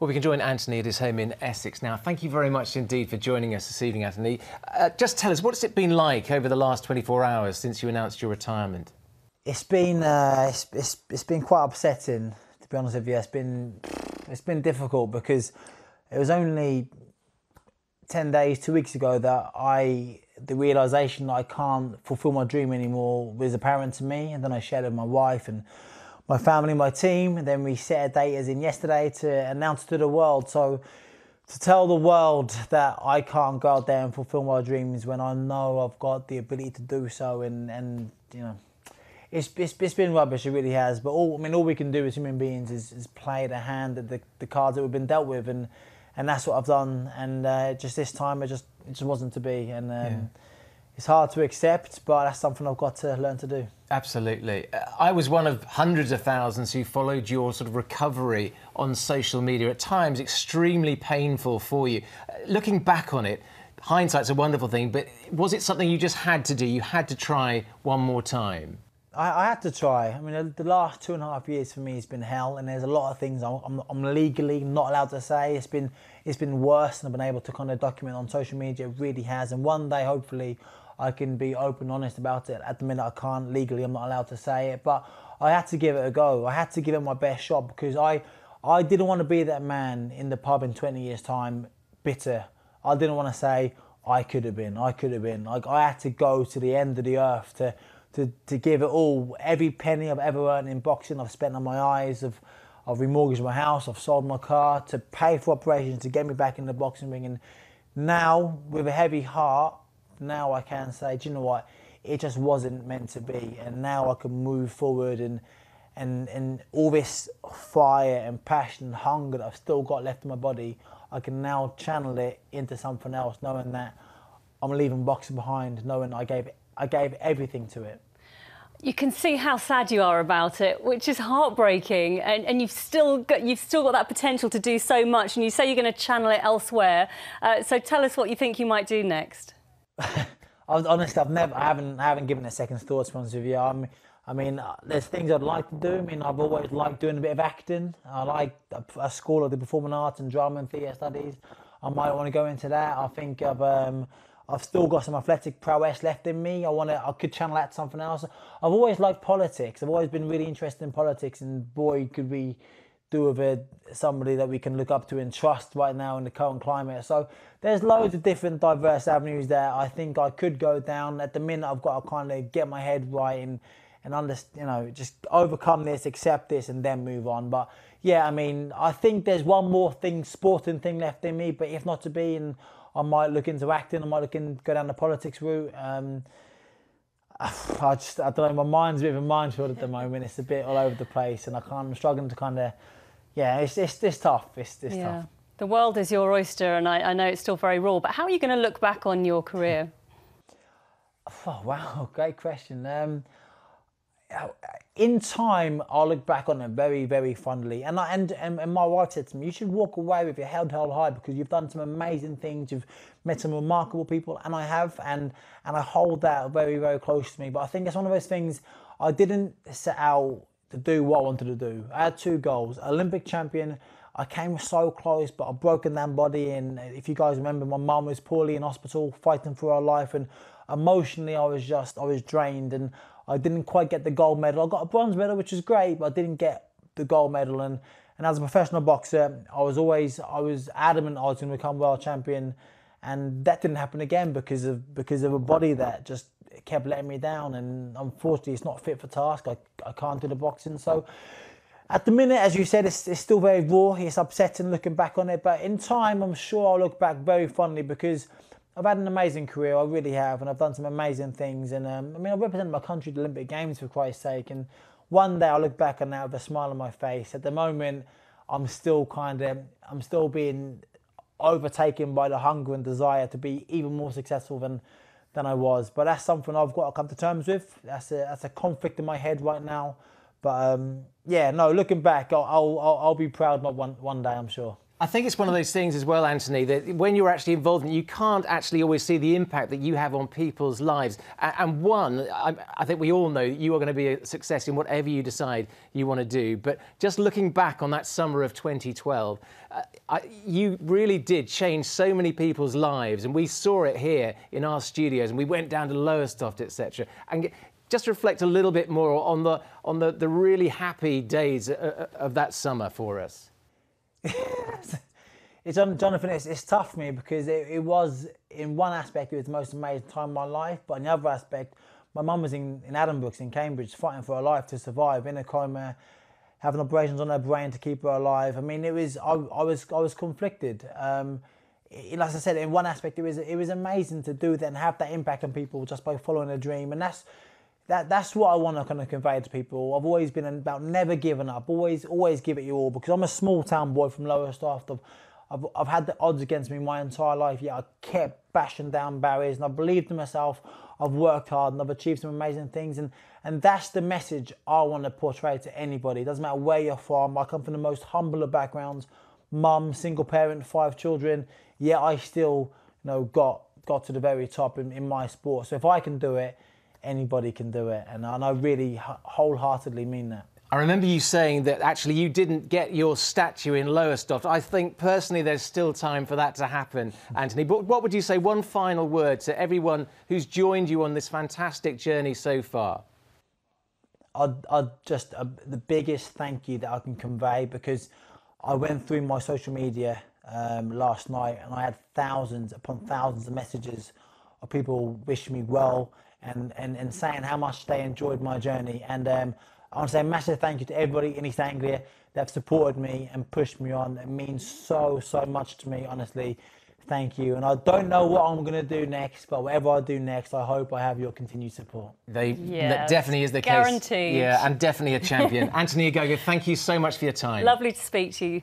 Well, we can join Anthony at his home in Essex now. Thank you very much indeed for joining us this evening, Anthony. Just tell us, what's it been like over the last 24 hours since you announced your retirement? It's been quite upsetting, to be honest with you. It's been difficult because it was only 10 days, 2 weeks ago that the realisation that I can't fulfil my dream anymore was apparent to me, and then I shared it with my wife and my family, my team, and then we set a date as in yesterday to announce to the world. So to tell the world that I can't go out there and fulfil my dreams when I know I've got the ability to do so, and you know, it's been rubbish, it really has. But all we can do as human beings is play the hand that the cards that we've been dealt with, and that's what I've done. And just this time, it just wasn't to be, and it's hard to accept, but that's something I've got to learn to do. Absolutely. I was one of hundreds of thousands who followed your sort of recovery on social media, at times extremely painful for you. Looking back on it, hindsight's a wonderful thing, but was it something you just had to do? You had to try one more time? I had to try. I mean, the last 2.5 years for me has been hell, and there's a lot of things I'm legally not allowed to say. It's been worse than I've been able to kind of document on social media. It really has, and one day, hopefully, I can be open and honest about it. At the minute, I can't legally. I'm not allowed to say it, but I had to give it a go. I had to give it my best shot because I didn't want to be that man in the pub in 20 years' time, bitter. I didn't want to say I could have been. Like, I had to go to the end of the earth to give it all. Every penny I've ever earned in boxing, I've spent on my eyes. I've remortgaged my house. I've sold my car to pay for operations to get me back in the boxing ring. And now, with a heavy heart, now I can say, do you know what? It just wasn't meant to be. And now I can move forward, and all this fire and passion and hunger that I've still got left in my body, I can now channel it into something else, knowing that I'm leaving boxing behind, knowing I gave everything to it. You can see how sad you are about it, which is heartbreaking, and you've still got that potential to do so much, and you say you're going to channel it elsewhere. So tell us what you think you might do next. Honestly, I haven't given it a second thought, to be honest with you. I mean, there's things I'd like to do. I mean, I've always liked doing a bit of acting. I like a school of the performing arts and drama and theatre studies. I might want to go into that. I think I've still got some athletic prowess left in me. I could channel that to something else. I've always liked politics. I've always been really interested in politics, and boy, could we do with somebody that we can look up to and trust right now in the current climate. So there's loads of different diverse avenues that I think I could go down. At the minute, I've got to kind of get my head right and just overcome this, accept this, and then move on. But yeah, I mean, I think there's one more sporting thing left in me, but if not to be, and I might look into acting, I might go down the politics route. I don't know, my mind's a bit of a minefield at the moment. It's a bit all over the place, and I'm struggling to kind of, it's tough. It's tough. The world is your oyster, and I know it's still very raw, but how are you going to look back on your career? Oh, wow, great question. In time, I'll look back on it very, very fondly. And my wife said to me, you should walk away with your head held high because you've done some amazing things. You've met some remarkable people, and I have, and I hold that very, very close to me. But I think it's one of those things, I didn't set out to do what I wanted to do. I had 2 goals. Olympic champion, I came so close, but I've broken that body. And if you guys remember, my mum was poorly in hospital, fighting for her life, and emotionally I was drained, and I didn't quite get the gold medal. I got a bronze medal, which was great, but I didn't get the gold medal. And as a professional boxer, I was adamant I was going to become world champion, and that didn't happen again because of a body that just kept letting me down. And unfortunately, it's not fit for task. I can't do the boxing. So at the minute, as you said, it's still very raw. It's upsetting looking back on it, but in time, I'm sure I'll look back very fondly because I've had an amazing career, I really have, and I've done some amazing things. And I've represented my country at the Olympic Games, for Christ's sake, and one day I'll look back on that with a smile on my face. At the moment, I'm still being overtaken by the hunger and desire to be even more successful than I was. But that's something I've got to come to terms with. That's a conflict in my head right now. But looking back, I'll be proud one day, I'm sure. I think it's one of those things as well, Anthony, that when you're actually involved in it, you can't actually always see the impact that you have on people's lives. And I think we all know you are going to be a success in whatever you decide you want to do. But just looking back on that summer of 2012, you really did change so many people's lives. And we saw it here in our studios, and we went down to Lowestoft, etc. And just reflect a little bit more on the really happy days of that summer for us. Jonathan, it's tough for me because it was, in one aspect, it was the most amazing time of my life, but in the other aspect, my mum was in Addenbrooke's in Cambridge fighting for her life to survive, in a coma, having operations on her brain to keep her alive. I mean, I was conflicted. Like I said, in one aspect, it was amazing to do that and have that impact on people just by following a dream, and that's what I want to kind of convey to people. I've always been about never giving up, always give it your all, because I'm a small town boy from Lowestoft. I've had the odds against me my entire life, yet I kept bashing down barriers, and I believed in myself. I've worked hard and I've achieved some amazing things, and that's the message I want to portray to anybody. It doesn't matter where you're from. I come from the most humble of backgrounds, mum, single parent, 5 children, yet I still, got to the very top in my sport. So if I can do it, anybody can do it, and I really wholeheartedly mean that. I remember you saying that actually you didn't get your statue in Lowestoft. I think personally there's still time for that to happen, Anthony. But what would you say, one final word to everyone who's joined you on this fantastic journey so far? I'd just the biggest thank you that I can convey, because I went through my social media last night and I had thousands upon thousands of messages of people wishing me well and saying how much they enjoyed my journey. And I want to say a massive thank you to everybody in East Anglia that have supported me and pushed me on. It means so much to me, honestly. Thank you. And I don't know what I'm going to do next, but whatever I do next, I hope I have your continued support. That definitely is the case. Guaranteed. Yeah, and definitely a champion. Anthony Ogogo, thank you so much for your time. Lovely to speak to you.